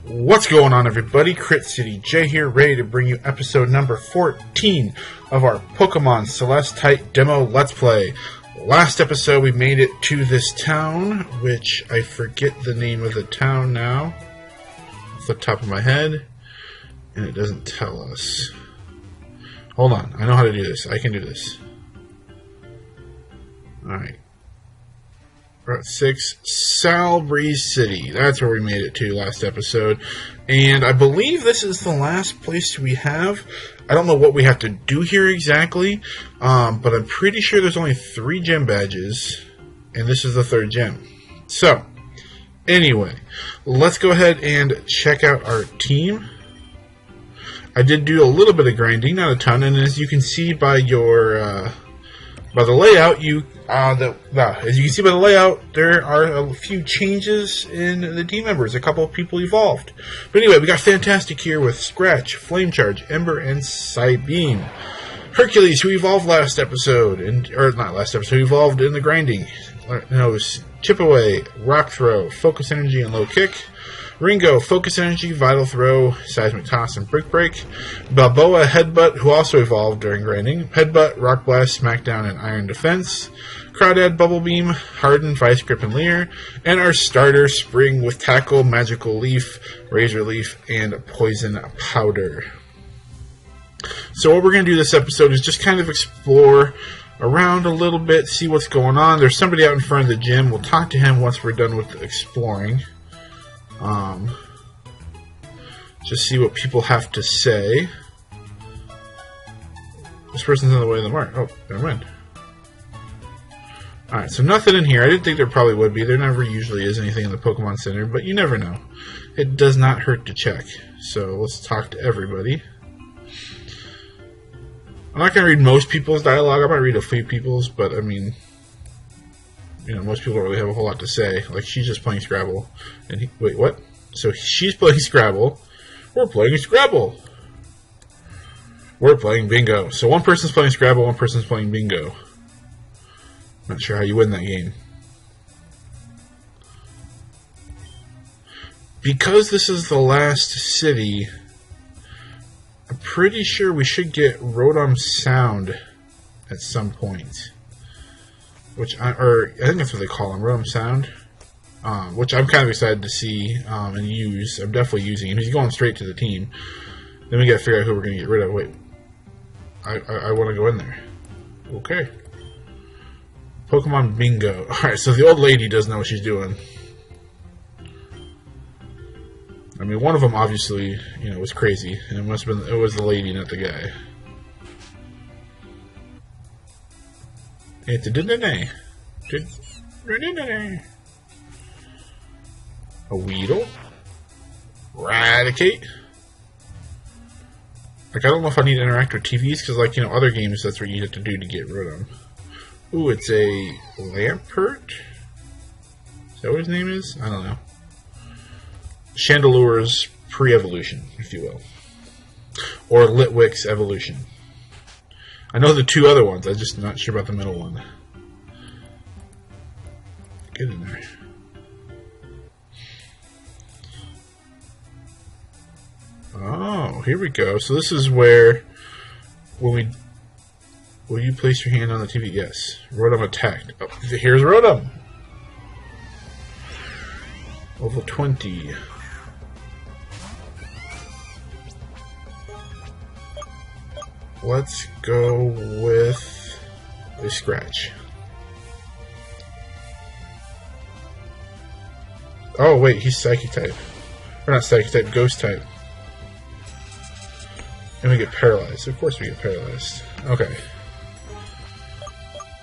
What's going on, everybody? Crit City J here, ready to bring you episode number 14 of our Pokemon Celestite demo Let's Play. Last episode we made it to this town, which I forget the name of the town now off the top of my head, and it doesn't tell us. Hold on, I know how to do this. I can do this. Alright. Route 6, Salbreeze City. That's where we made it to last episode. And I believe this is the last place we have. I don't know what we have to do here exactly, but I'm pretty sure there's only 3 gem badges, and this is the 3rd gem. So, anyway, let's go ahead and check out our team. I did do a little bit of grinding, not a ton, and as you can see by your by the layout, as you can see by the layout, there are a few changes in the team members. A couple of people evolved. But anyway, we got Fantastic here with Scratch, Flame Charge, Ember, and Psybeam. Hercules, who evolved last episode, or not last episode, who evolved in the grinding. Knows Chip Away, Rock Throw, Focus Energy, and Low Kick. Ringo, Focus Energy, Vital Throw, Seismic Toss, and Brick Break. Balboa, Headbutt, who also evolved during grinding. Headbutt, Rock Blast, Smackdown, and Iron Defense. Crawdad, Bubble Beam, Harden, Vice Grip, and Leer. And our starter, Spring, with Tackle, Magical Leaf, Razor Leaf, and Poison Powder. So what we're going to do this episode is just kind of explore around a little bit, see what's going on. There's somebody out in front of the gym. We'll talk to him once we're done with exploring. Just see what people have to say. This person's in the way of the mark. Oh, never mind. Alright, so nothing in here. I didn't think there probably would be. There never usually is anything in the Pokemon Center, but you never know. It does not hurt to check. So let's talk to everybody. I'm not going to read most people's dialogue. I might read a few people's, but I mean, you know, most people don't really have a whole lot to say. Like, she's just playing Scrabble. And wait, what? So she's playing Scrabble. We're playing Scrabble. We're playing Bingo. So one person's playing Scrabble, one person's playing Bingo. Not sure how you win that game. Because this is the last city, I'm pretty sure we should get Rotom Sound at some point. I think that's what they call him, Rotom Sound. Which I'm kind of excited to see and use. I'm definitely using him. He's going straight to the team. Then we got to figure out who we're going to get rid of. Wait. I want to go in there. Okay. Pokemon Bingo. Alright, so the old lady doesn't know what she's doing. I mean, one of them obviously, you know, was crazy. And it was the lady, not the guy. It's a Weedle. Eradicate. Like, I don't know if I need to interact with TVs, because, like, you know, other games, that's what you have to do to get rid of them. Ooh, it's a Lampert? Is that what his name is? I don't know. Chandelure's pre-evolution, if you will. Or Litwick's evolution. I know the 2 other ones, I'm just not sure about the middle one. Get in there. Oh, here we go. So this is where, will you place your hand on the TV? Yes. Rotom attacked. Oh, here's Rotom. Level 20. Let's go with a Scratch. Oh, wait, he's Psychic type. Or not Psychic type, Ghost type. And we get paralyzed. Of course we get paralyzed. Okay.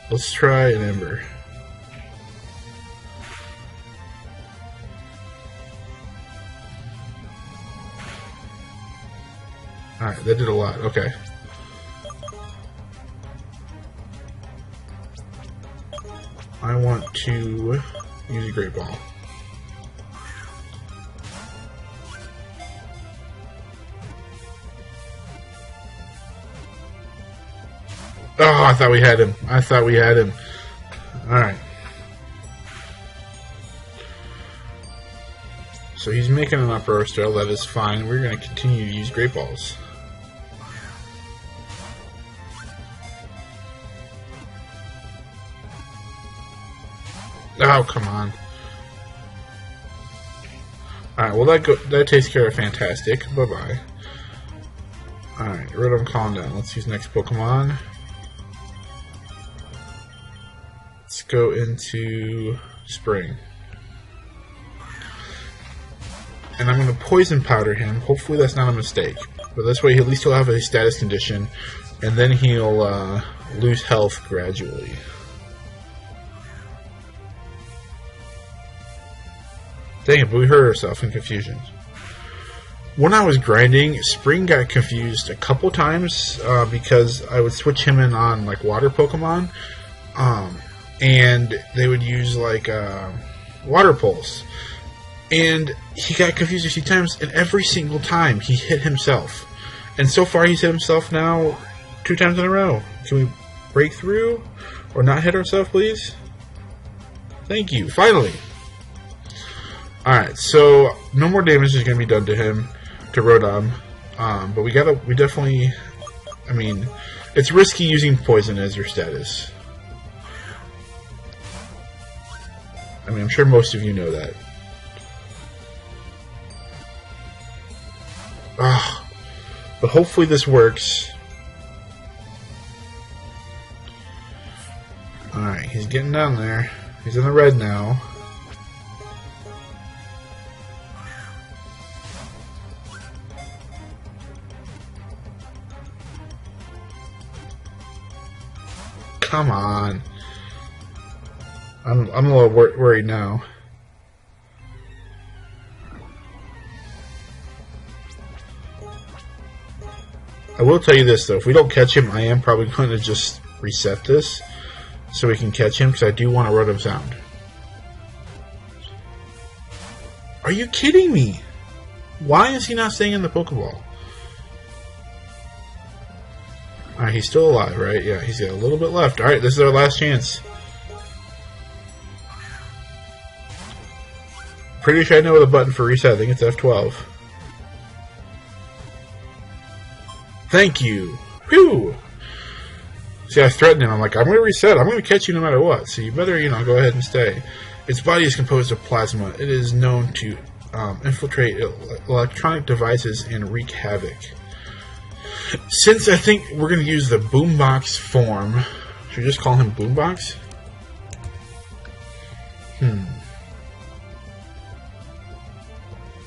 Let's try an Ember. Alright, that did a lot. Okay. I want to use a Great Ball. Oh, I thought we had him. Alright. So he's making an uproar still. That is fine. We're going to continue to use Great Balls. Oh, come on. Alright, well that takes care of Fantastic. Bye-bye. Alright, Rotom, calm down. Let's use next Pokemon. Let's go into Spring. And I'm going to Poison Powder him. Hopefully that's not a mistake. But this way at least he'll have a status condition. And then he'll lose health gradually. Dang it, but we hurt ourselves in confusion. When I was grinding, Spring got confused a couple times because I would switch him in on like water Pokemon, and they would use like Water Pulse, and he got confused a few times, and every single time he hit himself. And so far he's hit himself now 2 times in a row. Can we break through or not hit ourselves, please? Thank you. Finally. Alright, so no more damage is going to be done to him, to Rotom, but we definitely, I mean, it's risky using poison as your status. I mean, I'm sure most of you know that. But hopefully this works. Alright, he's getting down there. He's in the red now. Come on. I'm a little worried now. I will tell you this though, if we don't catch him, I am probably going to just reset this so we can catch him, because I do want a Rotom sound. Are you kidding me? Why is he not staying in the Pokeball? Alright, he's still alive, right? Yeah, he's got a little bit left. Alright, this is our last chance. Pretty sure I know the button for reset. I think it's F12. Thank you. Whew. See, I threatened him. I'm like, I'm going to reset. I'm going to catch you no matter what. So you better, go ahead and stay. Its body is composed of plasma. It is known to infiltrate electronic devices and wreak havoc. Since I think we're going to use the Boombox form, should we just call him Boombox?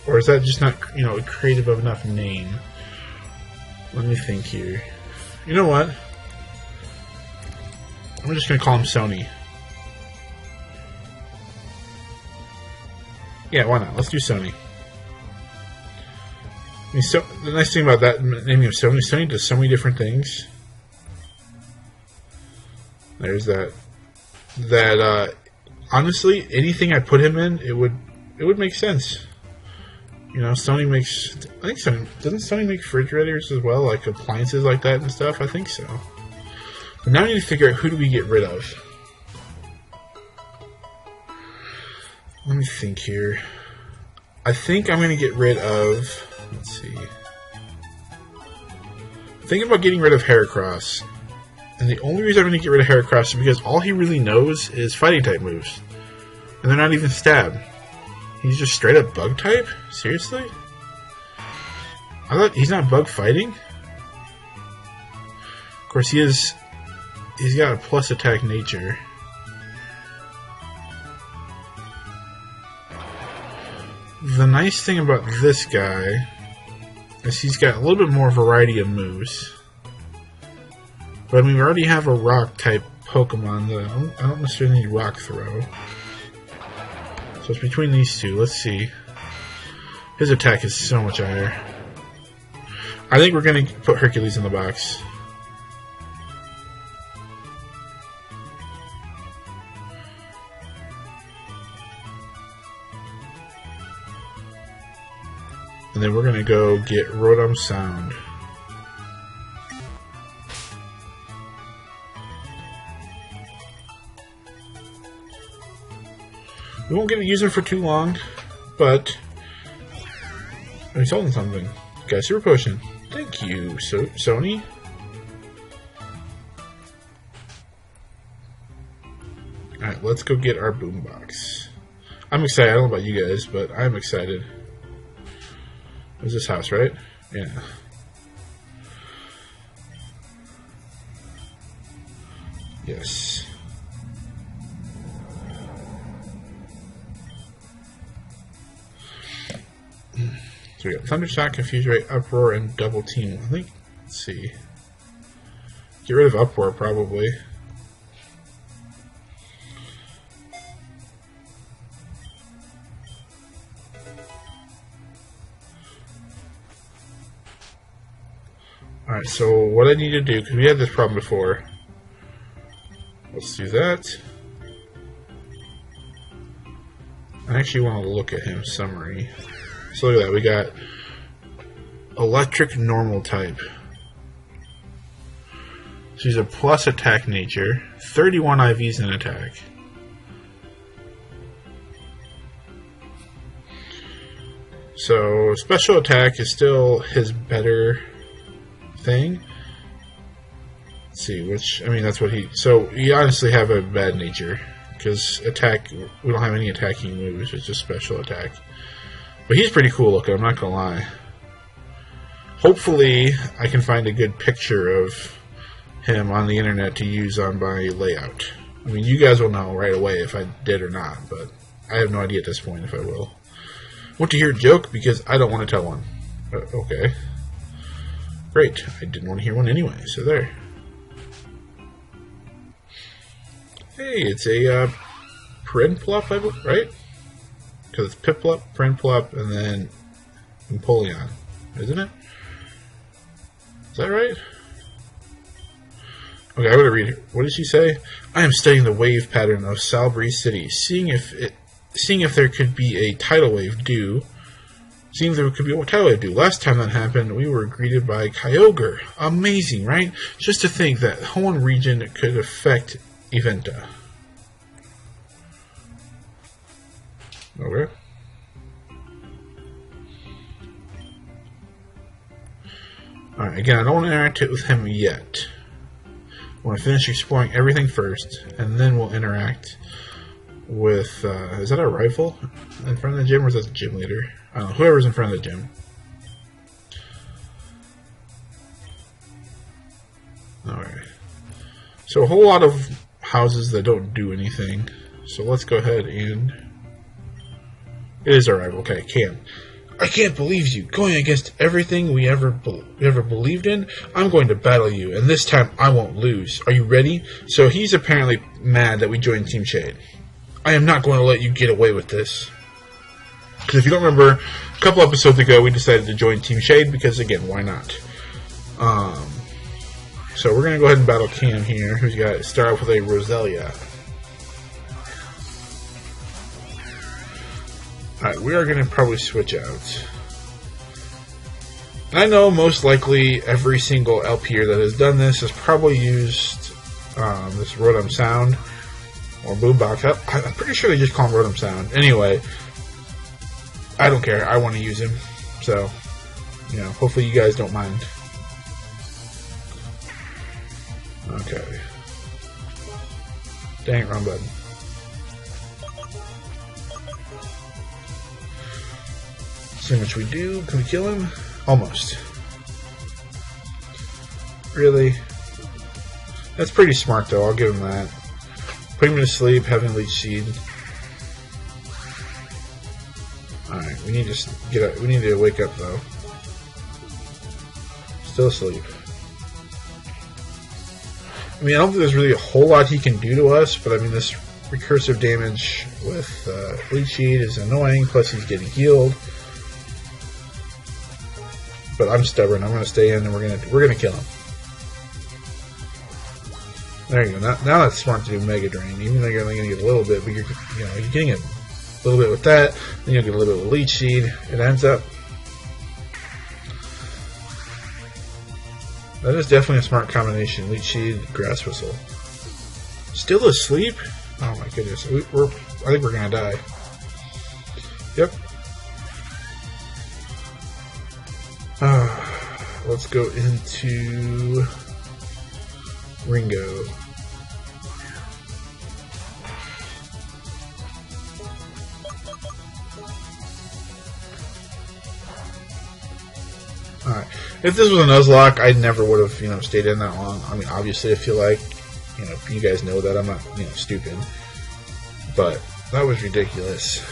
Or is that just not, a creative enough name? Let me think here. You know what? I'm just going to call him Sony. Yeah, why not? Let's do Sony. I mean, so, the nice thing about that naming of Sony does so many different things. There's that. Honestly, anything I put him in, it would make sense. Sony makes. I think Sony doesn't Sony make refrigerators as well, like appliances like that and stuff. I think so. But now we need to figure out who do we get rid of. Let me think here. I think I'm going to get rid of. Let's see. I'm thinking about getting rid of Heracross. And the only reason I'm going to get rid of Heracross is because all he really knows is fighting type moves. And they're not even stab. He's just straight up bug type? Seriously? I thought he's not bug fighting? Of course he's got a plus attack nature. The nice thing about this guy is he's got a little bit more variety of moves. But I mean, we already have a rock type Pokemon that I don't necessarily need rock throw. So it's between these two. Let's see. His attack is so much higher. I think we're going to put Hercules in the box. And then we're going to go get Rotom Sound. We won't get to use him for too long, but Oh, he's holding something. Got a super potion. Thank you, Sony. Alright, let's go get our boombox. I'm excited. I don't know about you guys, but I'm excited. There's this house, right? Yeah. Yes. So we got Thundershock, Confuse Ray, Uproar, and Double Team. I think, let's see. Get rid of Uproar, probably. Alright, so what I need to do, because we had this problem before. Let's do that. I actually want to look at him, summary. So look at that, we got Electric Normal type. She's a plus attack nature, 31 IVs in attack. So special attack is still his better thing. Let's see, which, I mean, that's what he, so you honestly have a bad nature, because attack, we don't have any attacking moves, it's just special attack. But he's pretty cool looking, I'm not gonna lie. Hopefully I can find a good picture of him on the internet to use on my layout. I mean, you guys will know right away if I did or not, but I have no idea at this point if I will. Want to hear a joke? Because I don't want to tell one. Okay. Great. I didn't want to hear one anyway, so there. Hey, it's a Prinplup, I believe, right? Because it's Piplup, Prinplup, and then Empoleon, isn't it? Is that right? Okay, I'm gonna read it. What did she say? I am studying the wave pattern of Salbreeze City, seeing if there could be a tidal wave due. Last time that happened, we were greeted by Kyogre. Amazing, right? Just to think that Hoenn region could affect Eventa. Okay. Alright, again, I don't want to interact with him yet. I want to finish exploring everything first, and then we'll interact with, is that a rifle in front of the gym, or is that the gym leader? I don't know, whoever's in front of the gym. Alright. So a whole lot of houses that don't do anything. So let's go ahead and... It is our rival. Okay, Cam. I can't believe you. Going against everything we ever believed in, I'm going to battle you, and this time I won't lose. Are you ready? So he's apparently mad that we joined Team Shade. I am not going to let you get away with this. Because if you don't remember, a couple episodes ago we decided to join Team Shade because, again, why not? So we're going to go ahead and battle Cam here, who's got to start off with a Roselia. Alright, we are going to probably switch out. And I know most likely every single LPer that has done this has probably used this Rotom Sound or Boombox. I'm pretty sure they just call him Rotom Sound. Anyway, I don't care. I want to use him. So, you know, hopefully you guys don't mind. Okay. Dang it, wrong button. See how much we do. Can we kill him? Almost. Really? That's pretty smart, though. I'll give him that. Put him to sleep, having Leech Seed. Alright, we need to get up. We need to wake up, though. Still asleep. I mean, I don't think there's really a whole lot he can do to us, but I mean, this recursive damage with Leech Seed is annoying, plus he's getting healed. But I'm stubborn. I'm going to stay in, and we're gonna kill him. There you go. Now that's smart to do Mega Drain, even though you're only going to get a little bit, but you're getting a little bit with that. Then you'll get a little bit with Leech Seed. It ends up. That is definitely a smart combination. Leech Seed, Grass Whistle. Still asleep? Oh my goodness. I think we're going to die. Yep. Let's go into Ringo. Alright. If this was a Nuzlocke, I never would have, stayed in that long. I mean, obviously, I feel like, you guys know that I'm not, stupid. But that was ridiculous.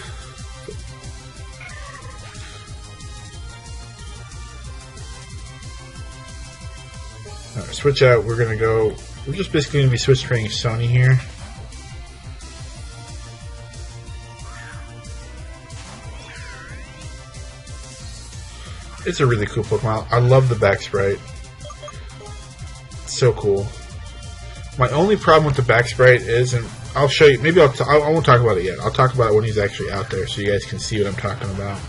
Alright, switch out. We're gonna go. We're just basically gonna be switch training Sony here. It's a really cool Pokemon. I love the back sprite. It's so cool. My only problem with the back sprite is, and I'll show you. Maybe I won't talk about it yet. I'll talk about it when he's actually out there, so you guys can see what I'm talking about.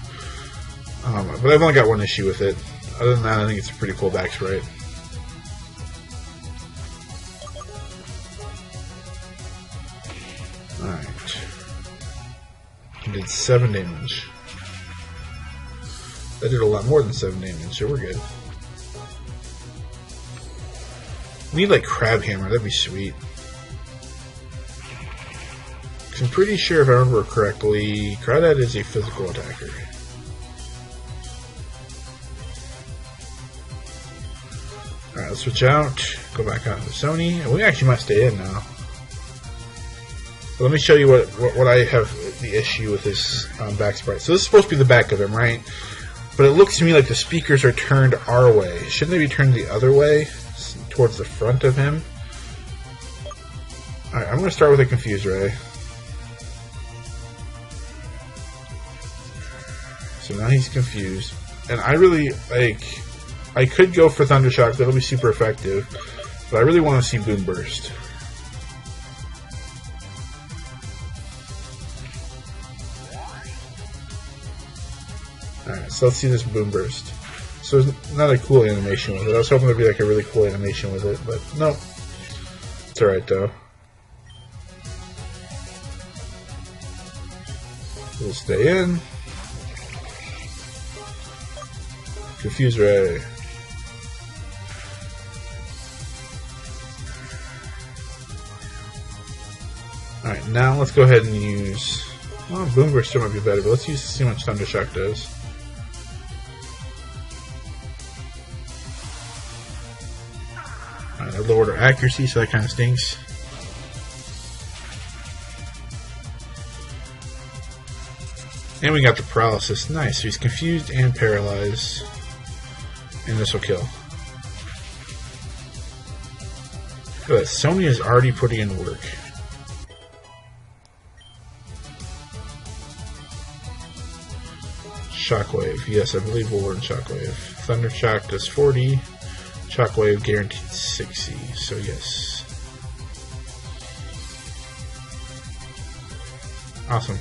But I've only got one issue with it. Other than that, I think it's a pretty cool back sprite. Alright. He did 7 damage. That did a lot more than 7 damage, so we're good. We need like Crab Hammer, that'd be sweet. Cause I'm pretty sure if I remember correctly, Crawdad is a physical attacker. Alright, let's switch out, go back out to Sony, and we actually might stay in now. But let me show you what I have the issue with this back sprite. So this is supposed to be the back of him, right? But it looks to me like the speakers are turned our way. Shouldn't they be turned the other way? Towards the front of him? Alright, I'm going to start with a Confuse Ray. So now he's confused. And I really, I could go for Thunder Shock, that'll be super effective. But I really want to see Boom Burst. Alright, so let's see this Boom Burst. So there's not a cool animation with it. I was hoping there'd be like a really cool animation with it, but no. It's alright though. We'll stay in. Confuse Ray. Alright, now let's go ahead and use... Well, Boom Burst still might be better, but let's use to see how much Thunder Shock does. I lowered our accuracy, so that kind of stinks. And we got the paralysis. Nice. So he's confused and paralyzed. And this will kill. Look at that. Sony is already putting in work. Shockwave. Yes, I believe we'll learn Shockwave. Thunder Shock does 40. Shockwave guaranteed 60, so yes. Awesome.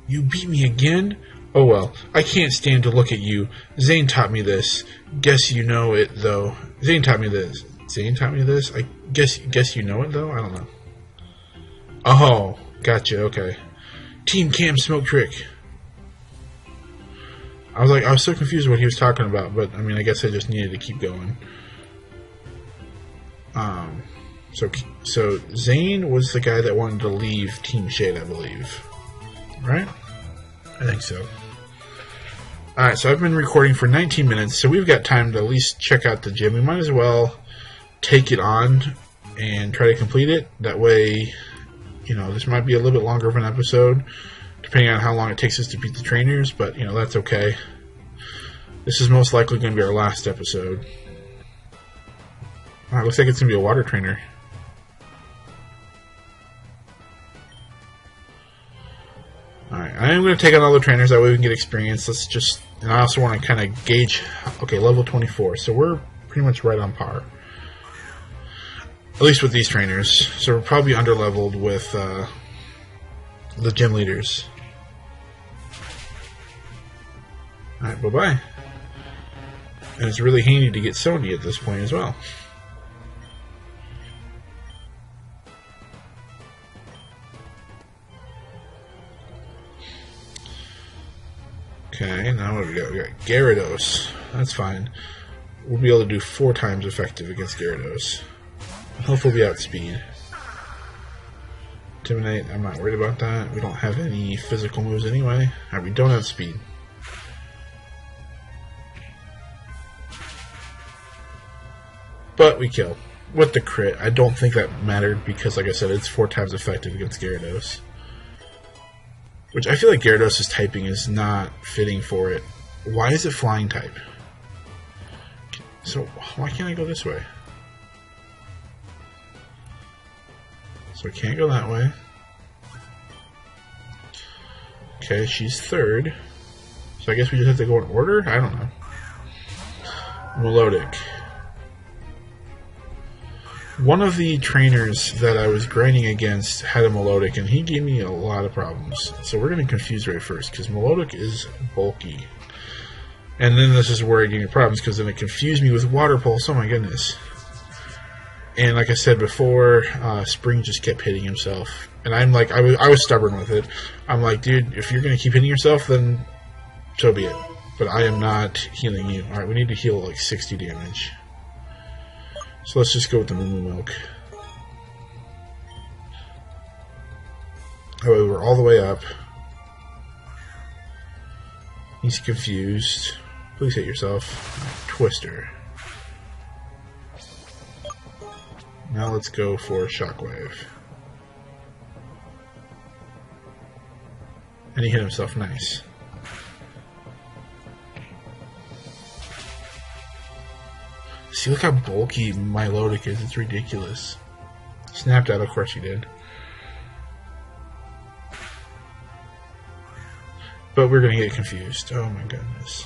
You beat me again? Oh well, I can't stand to look at you. Zane taught me this. Guess you know it, though. Zane taught me this. Zane taught me this? I guess you know it, though? I don't know. Oh, gotcha, okay. Team Cam Smoke Trick. I was so confused what he was talking about, but I mean, I guess I just needed to keep going. So Zane was the guy that wanted to leave Team Shade, I believe. Right? I think so. Alright, so I've been recording for 19 minutes, so we've got time to at least check out the gym. We might as well take it on and try to complete it. That way, this might be a little bit longer of an episode, depending on how long it takes us to beat the trainers, but, that's okay. This is most likely going to be our last episode. Alright, looks like it's going to be a water trainer. Alright, I am going to take on all the trainers, that way we can get experience. And I also want to kind of gauge, okay, level 24, so we're pretty much right on par. At least with these trainers. So we're probably under-leveled with the gym leaders. Alright, bye-bye. And it's really handy to get Sony at this point as well. Okay, now what do we got? We got Gyarados. That's fine. We'll be able to do 4 times effective against Gyarados. Hopefully we'll be outspeed. Intimidate, I'm not worried about that. We don't have any physical moves anyway. Alright, we don't have speed. But we kill. With the crit. I don't think that mattered because, like I said, it's 4 times effective against Gyarados. Which I feel like Gyarados' typing is not fitting for it. Why is it flying type? So, why can't I go this way? So I can't go that way. Okay, she's 3rd. So I guess we just have to go in order? I don't know. Melodic. One of the trainers that I was grinding against had a Melodic, and he gave me a lot of problems. So we're going to confuse right first, because Melodic is bulky. And then this is where it gave me problems, because then it confused me with Water Pulse. Oh my goodness. And like I said before, Spring just kept hitting himself. And I'm like, I was stubborn with it. I'm like, dude, if you're going to keep hitting yourself, then so be it. But I am not healing you. Alright, we need to heal like 60 damage. So let's just go with the Moo Milk. That way we're all the way up. He's confused. Please hit yourself. Twister. Now let's go for Shockwave. And he hit himself nice. See, look how bulky Melodic is. It's ridiculous. Snapped out, of course he did. But we're going to get confused. Oh my goodness.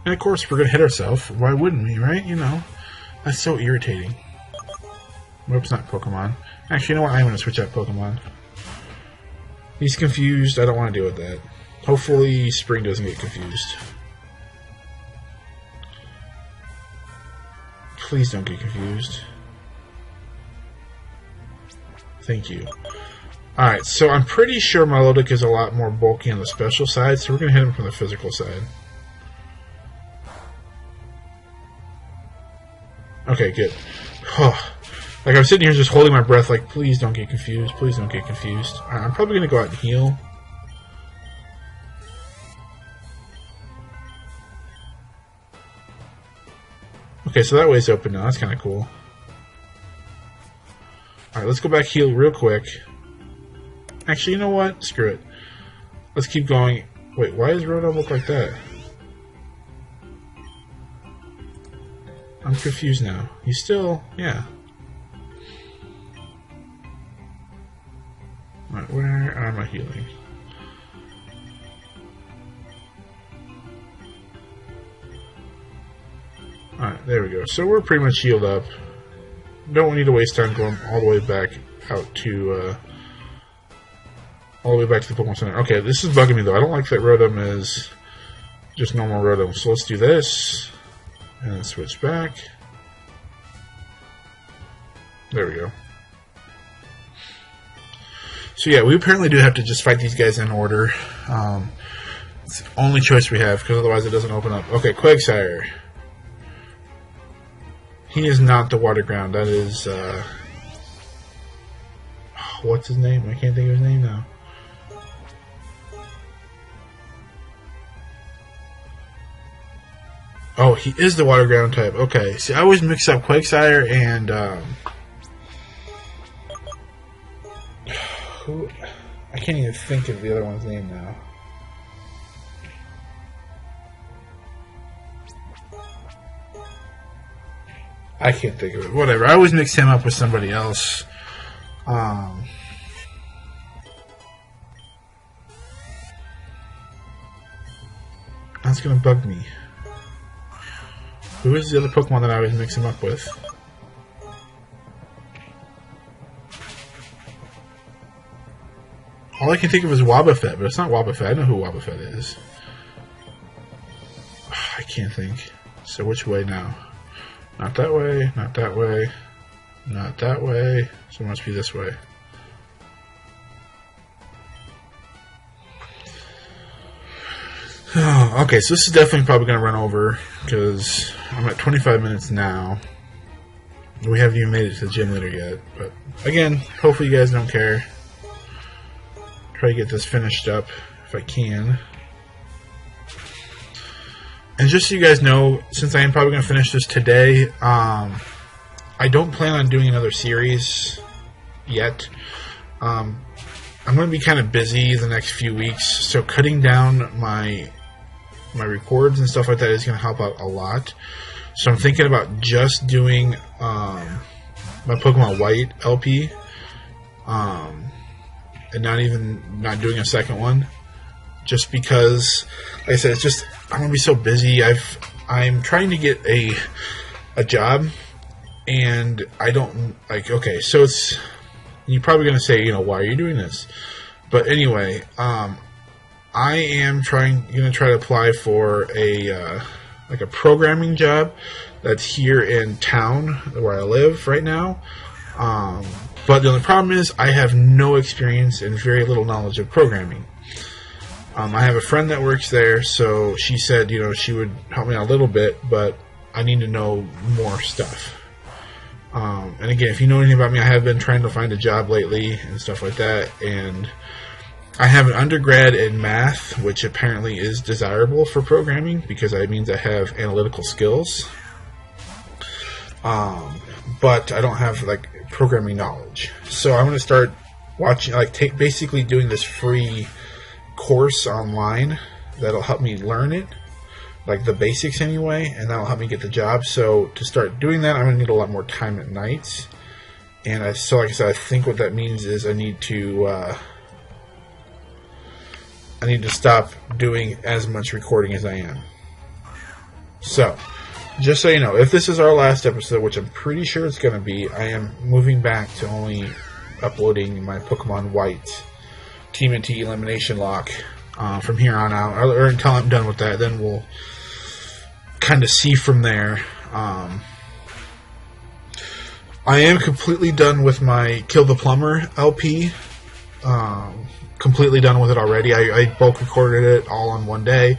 And of course we're going to hit ourselves. Why wouldn't we, right? You know. That's so irritating. Whoops, not Pokemon. Actually, you know what? I'm going to switch out Pokemon. He's confused. I don't want to deal with that. Hopefully Spring doesn't get confused. Please don't get confused. Thank you. Alright, so I'm pretty sure Melodic is a lot more bulky on the special side, so we're going to hit him from the physical side. Okay, good. Like, I'm sitting here just holding my breath like, please don't get confused, please don't get confused. Alright, I'm probably going to go out and heal. Okay, so that way's open now. That's kind of cool. Alright, let's go back heal real quick. Actually, you know what? Screw it. Let's keep going. Wait, why does Rotom look like that? I'm confused now. He's still... yeah. Alright, where am I healing? Alright, there we go. So we're pretty much healed up. Don't need to waste time going all the way back out to, all the way back to the Pokemon Center. Okay, this is bugging me though. I don't like that Rotom is just normal Rotom. So let's do this. And then switch back. There we go. So yeah, we apparently do have to just fight these guys in order. It's the only choice we have, because otherwise it doesn't open up. Okay, Quagsire. He is not the Water Ground. That is, what's his name? I can't think of his name now. Oh, he is the Water Ground type. Okay. See, I always mix up Quagsire and, who? I can't even think of the other one's name now. I can't think of it. Whatever. I always mix him up with somebody else. That's gonna bug me. Who is the other Pokemon that I always mix him up with? All I can think of is Wobbuffet, but it's not Wobbuffet. I know who Wobbuffet is. I can't think. So which way now? Not that way, not that way, not that way, so it must be this way. Okay, so this is definitely probably going to run over because I'm at 25 minutes now. We haven't even made it to the gym leader yet, but again, hopefully you guys don't care. Try to get this finished up if I can. And just so you guys know, since I am probably going to finish this today, I don't plan on doing another series yet. I'm going to be kind of busy the next few weeks, so cutting down my records and stuff like that is going to help out a lot. So I'm thinking about just doing my Pokemon White LP, and not doing a second one, just because, like I said, it's just I'm going to be so busy. I'm trying to get a job, and I don't like. Okay, so you're probably going to say, why are you doing this? But anyway, I am going to try to apply for a programming job that's here in town where I live right now. But the only problem is I have no experience and very little knowledge of programming. I have a friend that works there, so she said, she would help me out a little bit, but I need to know more stuff. And again, if you know anything about me, I have been trying to find a job lately and stuff like that, and I have an undergrad in math, which apparently is desirable for programming because that means I have analytical skills. But I don't have programming knowledge. So I'm going to start watching, basically doing this free course online that'll help me learn it, the basics anyway, and that'll help me get the job. So to start doing that, I'm going to need a lot more time at nights. And like I said, I think what that means is I need to stop doing as much recording as I am. So, just so you know, if this is our last episode, which I'm pretty sure it's going to be, I am moving back to only uploading my Pokemon White TMNT Elimination Lock from here on out, or until I'm done with that. Then we'll kind of see from there. I am completely done with my Kill the Plumber LP. Completely done with it already. I bulk recorded it all on one day,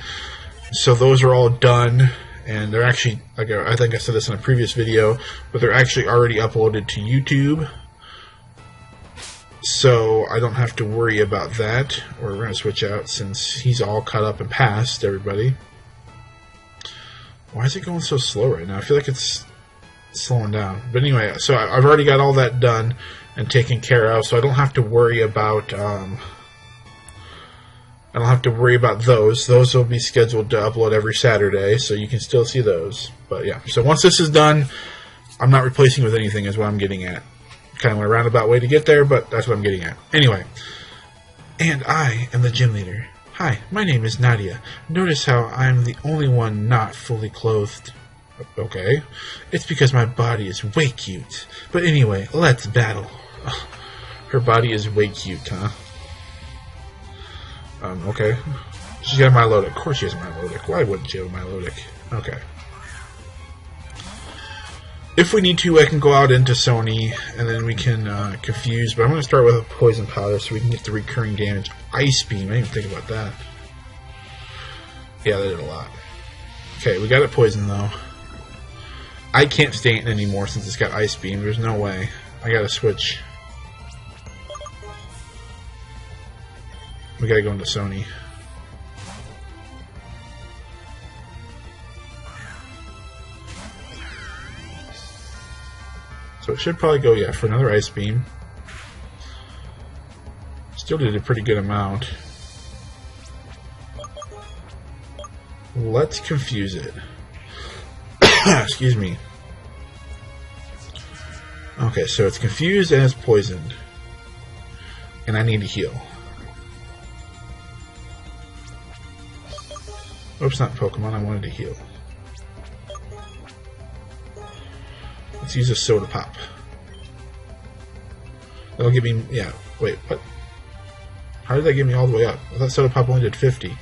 so those are all done, and they're actually, I think I said this in a previous video, but they're actually already uploaded to YouTube, so I don't have to worry about that. Or we're going to switch out since he's all caught up and passed everybody. Why is it going so slow right now? I feel like it's slowing down. But anyway, so I've already got all that done and taken care of, so I don't have to worry about those. Those will be scheduled to upload every Saturday, so you can still see those. But yeah, so once this is done, I'm not replacing with anything is what I'm getting at. Kind of went a roundabout way to get there, but that's what I'm getting at. Anyway, and I am the gym leader. Hi, my name is Nadia. Notice how I'm the only one not fully clothed. Okay, it's because my body is way cute. But anyway, let's battle. Her body is way cute, huh? Okay. She's got a Milotic. Of course she has a Milotic. Why wouldn't she have a Milotic? Okay. If we need to, I can go out into Sony, and then we can confuse, but I'm going to start with a Poison Powder so we can get the recurring damage. Ice Beam, I didn't even think about that. Yeah, that did a lot. Okay, we got it poisoned, though. I can't stay in anymore since it's got Ice Beam. There's no way. I gotta switch. We gotta go into Sony. So it should probably go, yeah, for another Ice Beam. Still did a pretty good amount. Let's confuse it. Excuse me. Okay, so it's confused and it's poisoned. And I need to heal. Oops, not Pokemon, I wanted to heal. Let's use a Soda Pop. That'll give me, yeah, wait, what? How did that get me all the way up? I thought Soda Pop only did 50.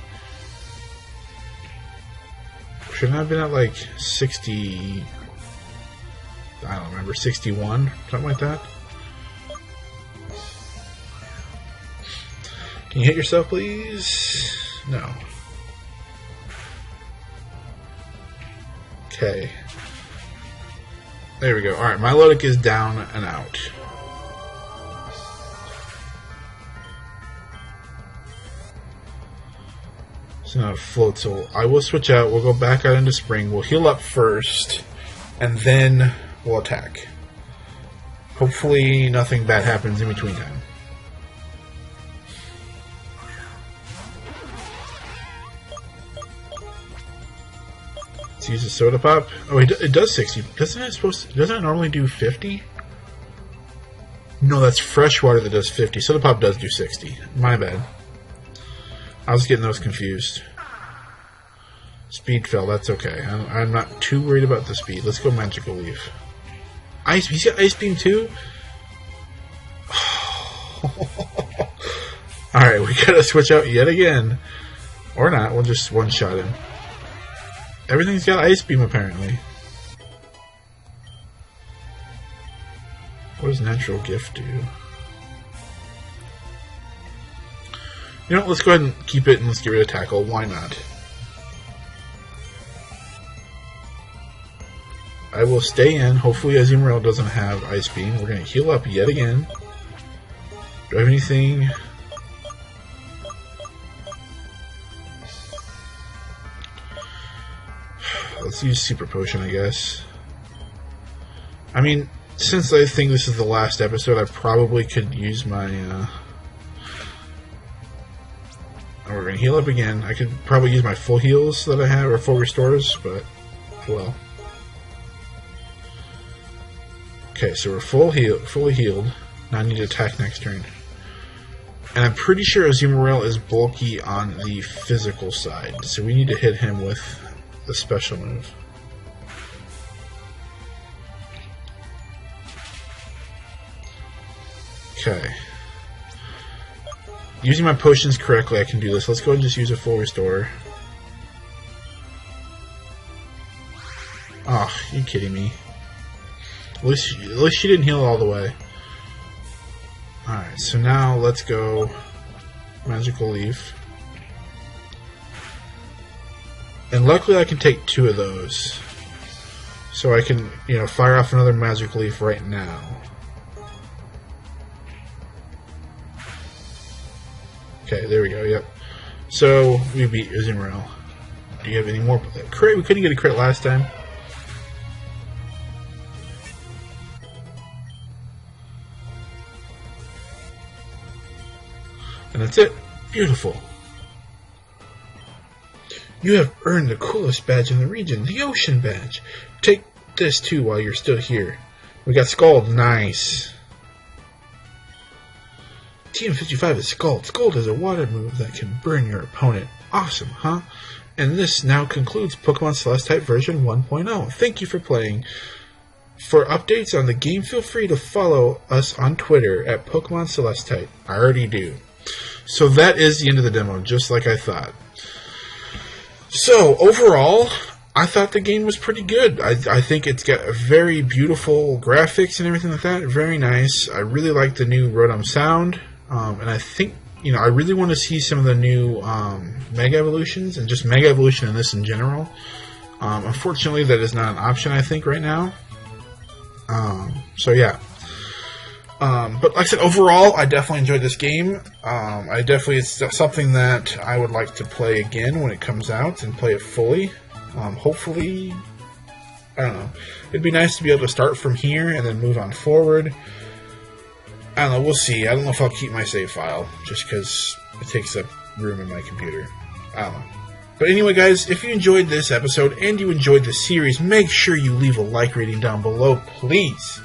Shouldn't I have been at like 60, I don't remember, 61, something like that? Can you hit yourself, please? No. Okay. There we go. Alright, Milotic is down and out. So now Floatzel. I will switch out. We'll go back out into Spring. We'll heal up first, and then we'll attack. Hopefully nothing bad happens in between time. Let's use a Soda Pop. Oh, it does 60. Doesn't it normally do 50? No, that's Freshwater that does 50. Soda Pop does do 60. My bad. I was getting those confused. Speed fell, that's okay. I'm not too worried about the speed. Let's go Magical Leaf. Ice, he's got Ice Beam too? Alright, we gotta switch out yet again. Or not, we'll just one-shot him. Everything's got Ice Beam apparently. What does Natural Gift do? You know what, let's go ahead and keep it and let's get rid of Tackle. Why not? I will stay in. Hopefully Azumarill doesn't have Ice Beam. We're going to heal up yet again. Do I have anything? Let's use Super Potion, I guess. I mean, since I think this is the last episode, I probably could use my... we're going to heal up again. I could probably use my full heals that I have, or full restores, but, well. Okay, so we're fully healed. Now I need to attack next turn. And I'm pretty sure Azumarill is bulky on the physical side, so we need to hit him with the special move. Okay. Using my potions correctly, I can do this. Let's go and just use a full restore. Oh, you kidding me? At least she didn't heal all the way. Alright, so now let's go Magical Leaf. And luckily I can take 2 of those. So I can, fire off another Magical Leaf right now. Okay, there we go, yep. So, we beat Azumarill. Do you have any more? Crit? We couldn't get a crit last time. And that's it. Beautiful. You have earned the coolest badge in the region, the Ocean Badge. Take this too while you're still here. We got Scald. Nice. TM55 is Scald. Scald is a water move that can burn your opponent. Awesome, huh? And this now concludes Pokemon Celestite version 1.0. Thank you for playing. For updates on the game, feel free to follow us on Twitter at Pokemon Celestite. I already do. So that is the end of the demo, just like I thought. So, overall, I thought the game was pretty good. I think it's got very beautiful graphics and everything like that. Very nice. I really like the new Rotom sound. And I think, I really want to see some of the new Mega Evolutions and just Mega Evolution in this in general. Unfortunately, that is not an option, I think, right now. So, yeah. But like I said, overall, I definitely enjoyed this game. It's something that I would like to play again when it comes out and play it fully. Hopefully, I don't know. It'd be nice to be able to start from here and then move on forward. I don't know, we'll see. I don't know if I'll keep my save file, just because it takes up room in my computer. I don't know. But anyway, guys, if you enjoyed this episode and you enjoyed the series, make sure you leave a like rating down below, please.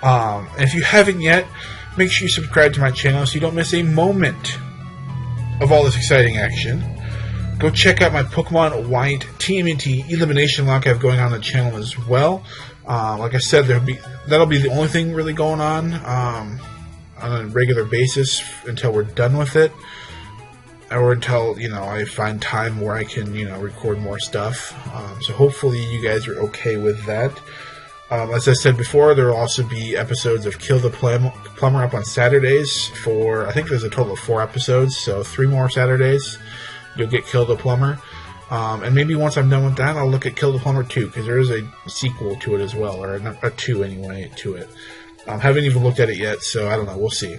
And if you haven't yet, make sure you subscribe to my channel so you don't miss a moment of all this exciting action. Go check out my Pokemon White TMNT Elimination Lock I have going on the channel as well. Like I said, that'll be the only thing really going on a regular basis until we're done with it. Or until, I find time where I can, record more stuff. So hopefully you guys are okay with that. As I said before, there will also be episodes of Kill the Plumber up on Saturdays I think there's a total of 4 episodes, so 3 more Saturdays, you'll get Kill the Plumber. And maybe once I'm done with that, I'll look at Kill the Plumber 2, because there is a sequel to it as well, or a 2 anyway to it. Haven't even looked at it yet, so I don't know. We'll see.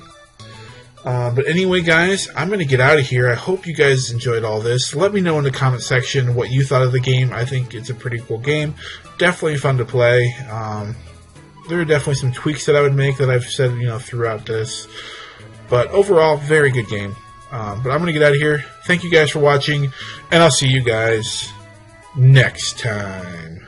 But anyway, guys, I'm going to get out of here. I hope you guys enjoyed all this. Let me know in the comment section what you thought of the game. I think it's a pretty cool game. Definitely fun to play. There are definitely some tweaks that I would make that I've said, throughout this. But overall, very good game. But I'm going to get out of here. Thank you guys for watching, and I'll see you guys next time.